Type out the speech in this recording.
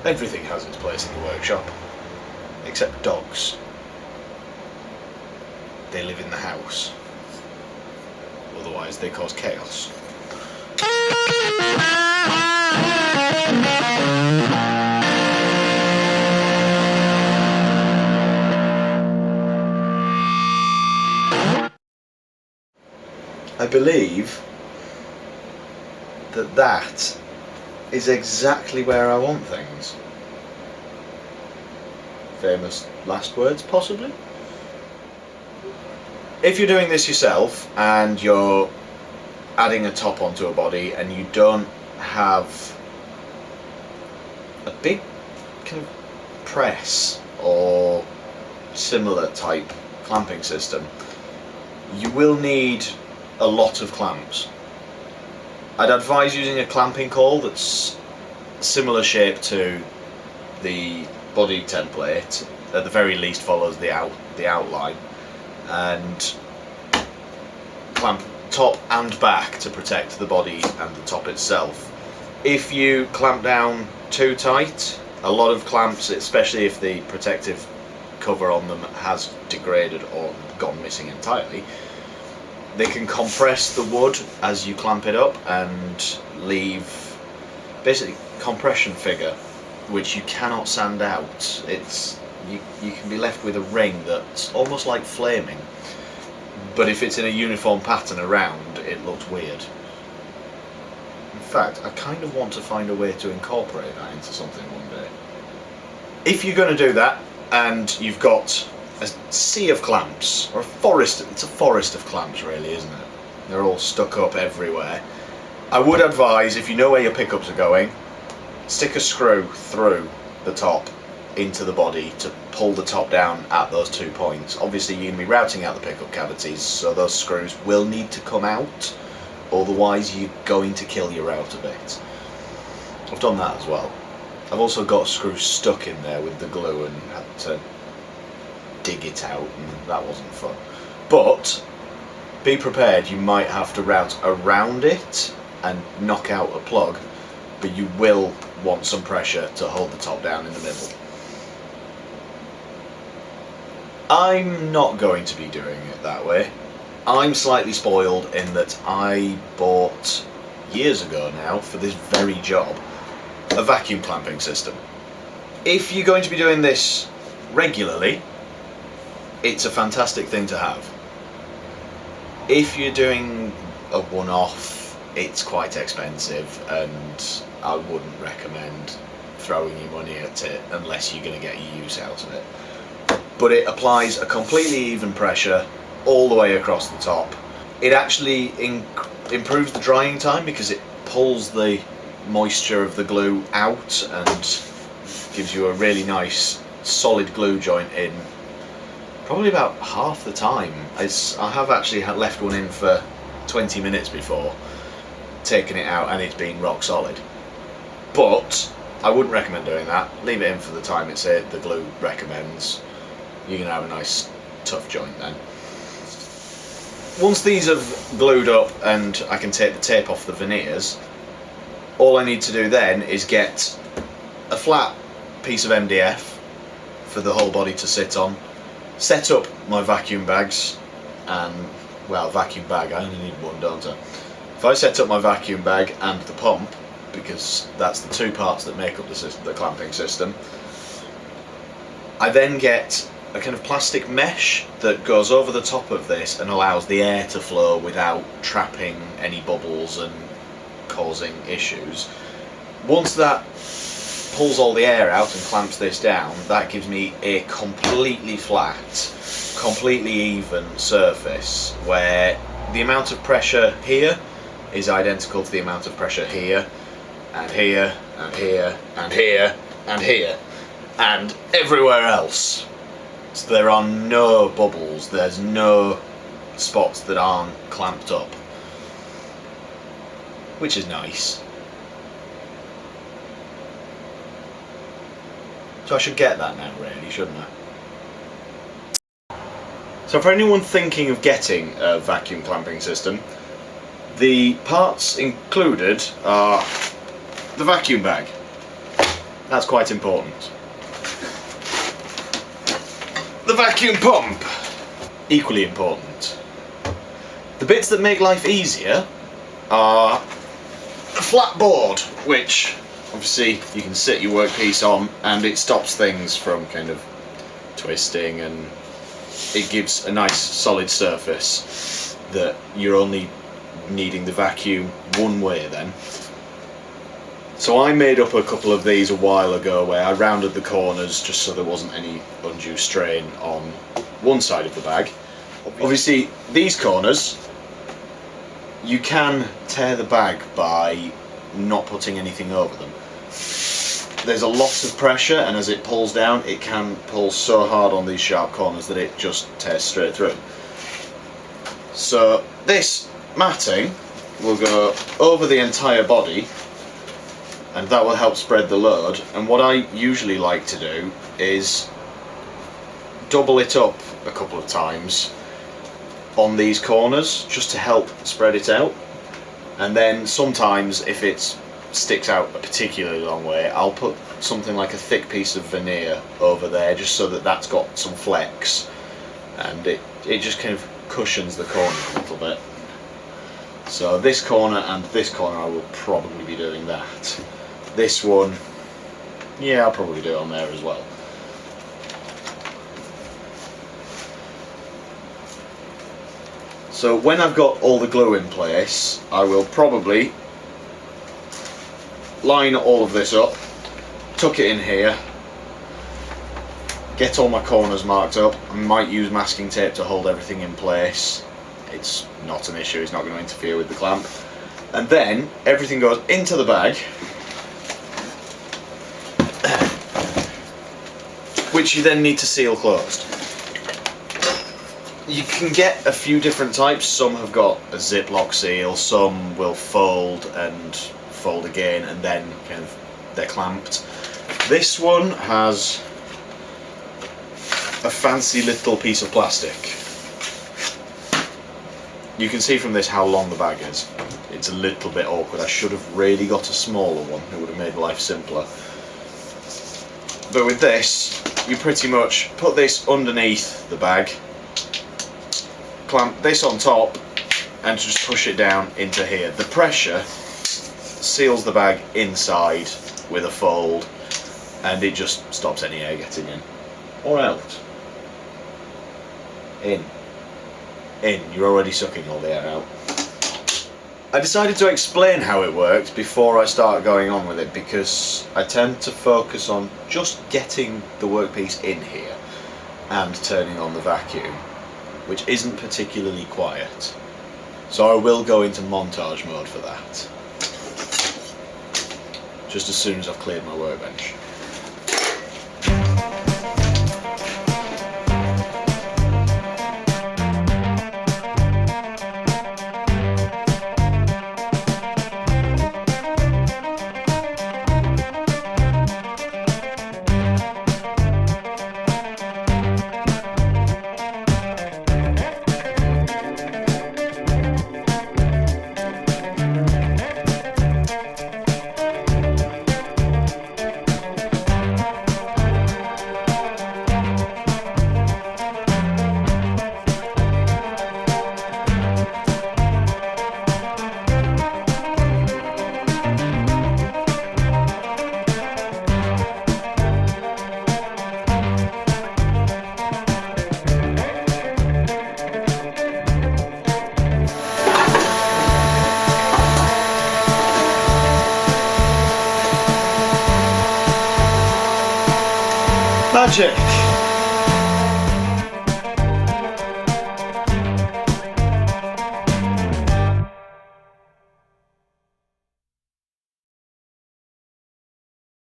Everything has its place in the workshop, except dogs. They live in the house. Otherwise they cause chaos. I believe that is exactly where I want things. Famous last words, possibly? If you're doing this yourself and you're adding a top onto a body and you don't have a big kind of press or similar type clamping system, you will need a lot of clamps. I'd advise using a clamping caul that's similar shape to the body template, at the very least follows the outline, and clamp top and back to protect the body and the top itself. If you clamp down too tight, a lot of clamps, especially if the protective cover on them has degraded or gone missing entirely, they can compress the wood as you clamp it up and leave basically compression figure, which you cannot sand out. You can be left with a ring that's almost like flaming, but if it's in a uniform pattern around, it looks weird. In fact, I kind of want to find a way to incorporate that into something one day. If you're going to do that and you've got a sea of clamps, or it's a forest of clamps really, isn't it? They're all stuck up everywhere. I would advise, if you know where your pickups are going, stick a screw through the top into the body to pull the top down at those 2 points. Obviously you're going to be routing out the pickup cavities, so those screws will need to come out, otherwise you're going to kill your route a bit. I've done that as well. I've also got a screw stuck in there with the glue and had to dig it out, and that wasn't fun. But be prepared, you might have to route around it and knock out a plug, but you will want some pressure to hold the top down in the middle. I'm not going to be doing it that way. I'm slightly spoiled in that I bought, years ago now, for this very job, a vacuum clamping system. If you're going to be doing this regularly, it's a fantastic thing to have. If you're doing a one-off, it's quite expensive, and I wouldn't recommend throwing your money at it unless you're going to get your use out of it. But it applies a completely even pressure all the way across the top. It actually improves the drying time because it pulls the moisture of the glue out and gives you a really nice solid glue joint in probably about half the time. I have actually left one in for 20 minutes before, taking it out, and it's been rock solid. But I wouldn't recommend doing that. Leave it in for the time the glue recommends. You're going to have a nice tough joint then. Once these have glued up and I can take the tape off the veneers, all I need to do then is get a flat piece of MDF for the whole body to sit on, set up my vacuum bags, and, well, vacuum bag, I only need one, don't I? If I set up my vacuum bag and the pump, because that's the two parts that make up the clamping system, I then get a kind of plastic mesh that goes over the top of this and allows the air to flow without trapping any bubbles and causing issues. Once that pulls all the air out and clamps this down, that gives me a completely flat, completely even surface where the amount of pressure here is identical to the amount of pressure here, and here, and here, and here, and here, and everywhere else. So there are no bubbles, there's no spots that aren't clamped up, which is nice. So I should get that now really, shouldn't I? So for anyone thinking of getting a vacuum clamping system, the parts included are the vacuum bag. That's quite important. The vacuum pump, equally important. The bits that make life easier are a flat board, which obviously you can sit your workpiece on and it stops things from kind of twisting, and it gives a nice solid surface that you're only needing the vacuum one way then. So I made up a couple of these a while ago where I rounded the corners just so there wasn't any undue strain on one side of the bag. Obviously these corners, you can tear the bag by not putting anything over them. There's a lot of pressure, and as it pulls down it can pull so hard on these sharp corners that it just tears straight through. So this matting will go over the entire body, and that will help spread the load. And what I usually like to do is double it up a couple of times on these corners just to help spread it out. And then sometimes if it sticks out a particularly long way, I'll put something like a thick piece of veneer over there just so that that's got some flex, and it just kind of cushions the corner a little bit. So this corner and this corner I will probably be doing that. This one, yeah, I'll probably do it on there as well. So when I've got all the glue in place, I will probably line all of this up, tuck it in here, get all my corners marked up. I might use masking tape to hold everything in place. It's not an issue, it's not going to interfere with the clamp. And then everything goes into the bag, which you then need to seal closed. You can get a few different types. Some have got a Ziploc seal, some will fold and fold again, and then kind of they're clamped. This one has a fancy little piece of plastic. You can see from this how long the bag is. It's a little bit awkward. I should have really got a smaller one. It would have made life simpler. But with this, you pretty much put this underneath the bag, clamp this on top, and just push it down into here. The pressure seals the bag inside with a fold, and it just stops any air getting in or out. In. You're already sucking all the air out. I decided to explain how it works before I start going on with it, because I tend to focus on just getting the workpiece in here and turning on the vacuum, which isn't particularly quiet. So I will go into montage mode for that, just as soon as I've cleared my workbench. Magic!